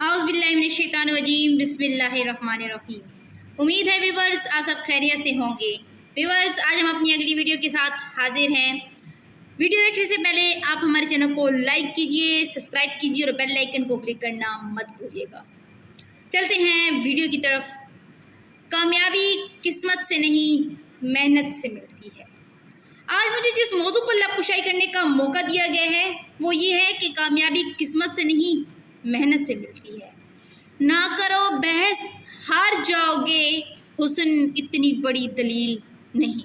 औज़ुबिल्लाहिमिनश्शैतानिर्रजीम बिस्मिल्लाहिर्रहमानिर्रहीम। उम्मीद है व्यूवर्स आप सब खैरियत से होंगे। व्यूवर्स, आज हम अपनी अगली वीडियो के साथ हाजिर हैं। वीडियो देखने से पहले आप हमारे चैनल को लाइक कीजिए, सब्सक्राइब कीजिए और बेल आइकन को क्लिक करना मत भूलिएगा। चलते हैं वीडियो की तरफ। कामयाबी किस्मत से नहीं, मेहनत से मिलती है। आज मुझे जिस मौजू पर लबकुशाई करने का मौका दिया गया है वो ये है कि कामयाबी किस्मत से नहीं, मेहनत से मिलती है। ना करो बहस, हार जाओगे, हुस्न इतनी बड़ी दलील नहीं।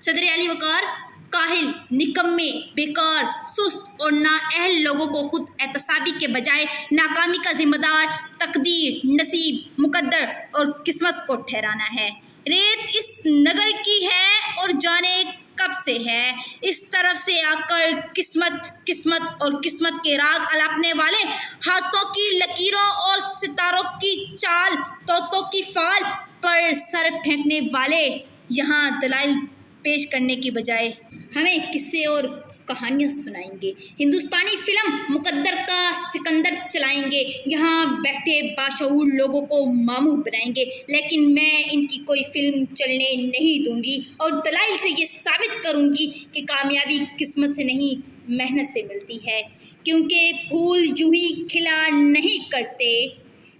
सदर अली वक़ार काहिल, निकम्मे, बेकार, सुस्त और नाअहल लोगों को खुद एहतसाबी के बजाय नाकामी का जिम्मेदार तकदीर, नसीब, मुकद्दर और किस्मत को ठहराना है। रेत इस नगर की है और जाने कब से है। इस तरफ से आकर किस्मत किस्मत और किस्मत के राग अलापने वाले, हाथों की लकीरों और सितारों की चाल, तोतों की फाल पर सर फेंकने वाले यहाँ दलाइल पेश करने की बजाय हमें किस्से और कहानियाँ सुनाएंगे। हिंदुस्तानी फिल्म मुकद्दर का सिकंदर चलाएंगे, यहाँ बैठे बाशऊर लोगों को मामू बनाएंगे। लेकिन मैं इनकी कोई फिल्म चलने नहीं दूंगी और दलाइल से ये साबित करूंगी कि कामयाबी किस्मत से नहीं, मेहनत से मिलती है। क्योंकि फूल यूं ही खिला नहीं करते,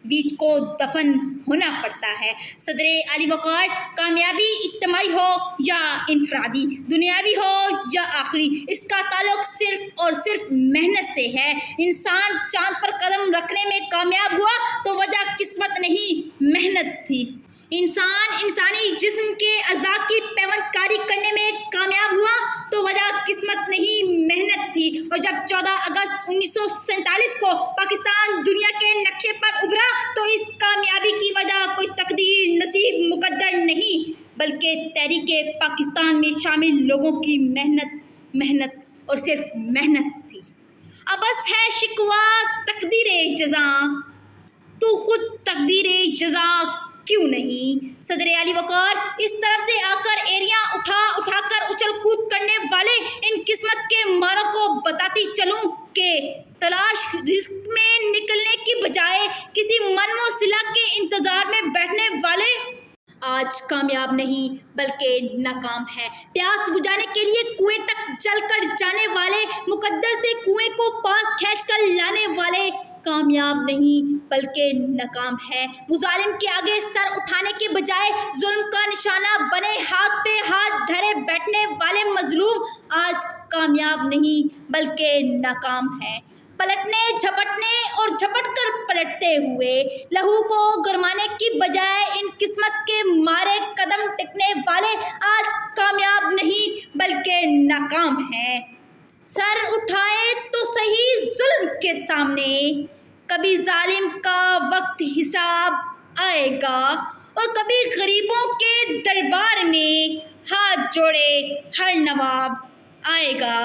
बीज को दफन होना पड़ता है। सदरे अली वक़ार, कामयाबी इज्तिमाई हो या इनफरादी, दुनियावी हो या आखिरी, इसका ताल्लुक सिर्फ और सिर्फ मेहनत से है। इंसान चांद पर कदम रखने में कामयाब हुआ तो वजह किस्मत नहीं, मेहनत थी। इंसान इंसानी जिस्म के अज़ा की पैवंदकारी करने में कामयाब हुआ तो वजह किस्मत नहीं, मेहनत थी। और जब 14 अगस्त 1947 को पाकिस्तान दुनिया के नक्शे पर उभरा तो इस कामयाबी की वजह कोई तकदीर, नसीब, मुकद्दर नहीं, बल्कि तहरीके पाकिस्तान में शामिल लोगों की मेहनत और सिर्फ मेहनत थी। अब बस है शिकवा तकदीरे जज़ा, तो खुद तकदीरे जज़ा क्यों नहीं। सदर अली वक़ार, इस तरफ से आकर एरिया उठा कर उछल कूद करने वाले इन किस्मत के मारों को बताती चलूं कि तलाश रिस्क में निकलने की बजाय किसी मनमो सिला के इंतजार में बैठने वाले आज कामयाब नहीं बल्कि नाकाम है। प्यास बुझाने के लिए कुएं तक चलकर जाने वाले, मुकद्दर से कुएं को पास खींचकर लाने वाले कामयाब नहीं बल्कि नाकाम है। मुजालिम के आगे सर उठाने के बजाय जुल्म का निशाना बने, हाथ पे हाथ धरे बैठने वाले मजलूम आज कामयाब नहीं बल्कि नाकाम है। पलटने, झपटने और झपट कर पलटते हुए लहू को गरमाने की बजाय इन किस्मत के मारे कदम टिकने वाले आज कामयाब नहीं बल्कि नाकाम हैं। सर उठाए तो सही जुल्म के सामने, कभी जालिम का वक्त हिसाब आएगा और कभी गरीबों के दरबार में हाथ जोड़े हर नवाब आएगा।